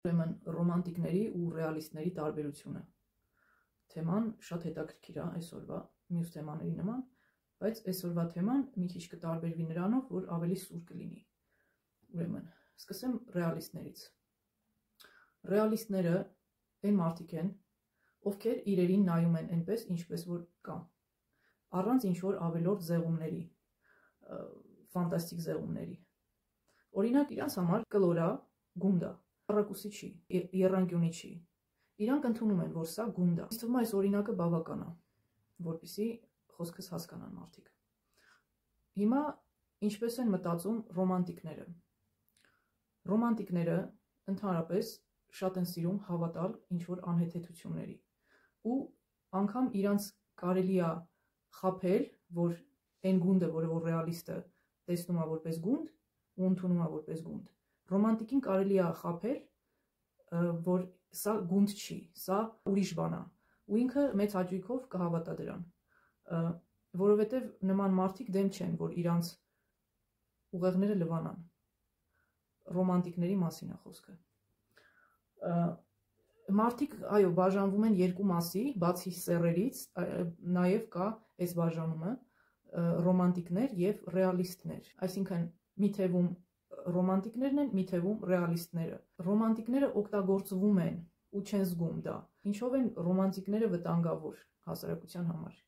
Ուրեմն ռոմանտիկների ու ռեալիստների տարբերությունը։ Թեման շատ հետաքրքիր է այսօրվա մյուս թեմաների նման, բայց այսօրվա թեման մի քիչ կտարբերվի նրանով, որ ավելի սուր կլինի։ Ուրեմն, սկսեմ ռեալիստներից։ Ռեալիստները այն մարդիկ են, ովքեր իրերին նայում են այնպես, ինչպես որ կա, առանց ինչ-որ ավելորդ զեղումների, ֆանտաստիկ զեղումների։ Օրինակ, իրանց համար կլոր է, գունդ է, առակուսի չի, եռանկյունի չի։ Իրանք ընդունում են, որ սա գունդ է։ Ինձ թվում է այս օրինակը բավական է, որպեսզի խոսքս հասկանան մարդիկ։ Հիմա ինչպես են մտածում ռոմանտիկները։ Ռոմանտիկները ընդհանրապես շատ են սիրում հավատալ ինչ-որ անհեթեթությունների ու անգամ իրանց կարելի է խաբել, որ այն գունդը, որը որ ռեալիստը տեսնում է որպես գունդ ու ընդունում է որպես գունդ, ռոմանտիկին կարելի է խաբել, որ սա գունդ չի, սա ուրիշ բան է, ու ինքը մեծ հաճույքով կհավատա դրան, որովհետև նման մարդիկ դեմ չեն, որ իրանց ուղեղները լվանան։ Ռոմանտիկների մասին է խոսքը։ Մարդիկ, այո, բաժանվում են երկու մասի, բացի սեռերից, նաև կա այս բաժանումը ռոմանտիկներ եւ ռեալիստներ, այսինքն մի թևում ռոմանտիկներն են, մի թևում ռեալիստները։ Ռոմանտիկները օգտագործվում են ու չեն զգում դա։ Ինչով են ռոմանտիկները վտանգավոր հասարակության համար։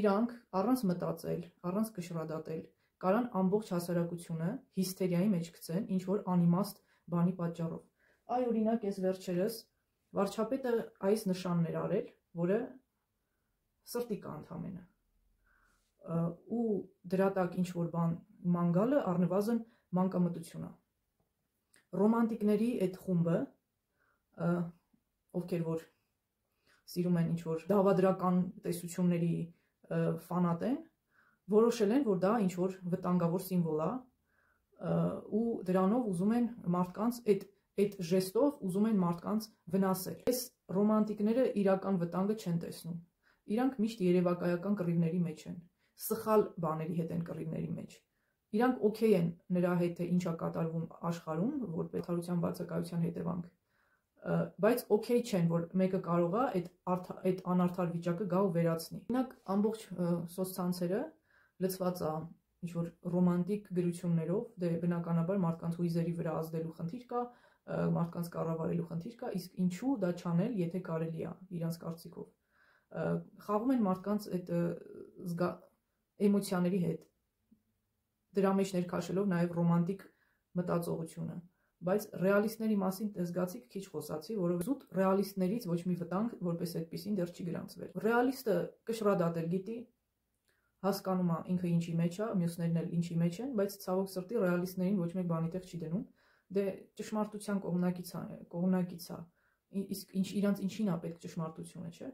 Իրանք առանց մտածել, առանց կշռադատել, կարան ամբողջ հասարակությունը հիստերիայի մեջ գցեն ինչ որ անիմաստ բանի պատճառով։ Այ օրինակ ես վերջերս վարչապետը այս նշանն էր արել, որը սրտի կա ընդամենը։ Ու դրա տակ ինչ որ բան ման գալը առնվազն մանկամտություն է։ Ռոմանտիկների այդ խումբը, ովքեր որ սիրում են ինչ որ դավադրական տեսությունների ֆանատ են, որոշել են, որ դա ինչ որ վտանգավոր սիմվոլ է, ու դրանով ուզում են մարդկանց այդ ժեստով ուզում են մարդկանց վնասել։ Այս ռոմանտիկները իրական վտանգը չեն տեսնում։ Իրանք միշտ երևակայական կռիվների մեջ են, սխալ բաների հետ են կռիվների մեջ։ Իրանք օքեյ են նրա հետ, թե ինչ է կատարվում աշխարհում, որպես արդարության բացակայության հետևանք, բայց օքեյ չեն, որ մեկը կարող է այդ անարդար վիճակը գա ու վերացնի։ Օրինակ, ամբողջ սոցցանցերը լցված է ինչ որ ռոմանտիկ գրություններով, դե բնականաբար մարդկանց հույզերի վրա ազդելու խնդիր կա, մարդկանց կառավարելու խնդիր կա, իսկ ինչու դա չանել, եթե կարելի է իրանց կարծիքով։ Խաղում են մարդկանց այդ էմոցիաների հետ, դրա մեջ ներքաշելով նաև ռոմանտիկ մտածողությունը, բայց ռեալիստների մասին զգացիք քիչ խոսացի, որովհետև զուտ ռեալիստներից ոչ մի վտանգ որպես այդպեսին դեռ չի գրանցվել։ Ռեալիստը կշռադատել գիտի, հասկանում է ինքը ինչի մեջ է, մյուսներն էլ ինչի մեջ են, բայց ցավոք սրտի ռեալիստներին ոչ մեկ բանի տեղ չի դնում։ Դե ճշմարտության կողմնակից է, իսկ իրանց ինչին է պետք ճշմարտությունը, չէ՞։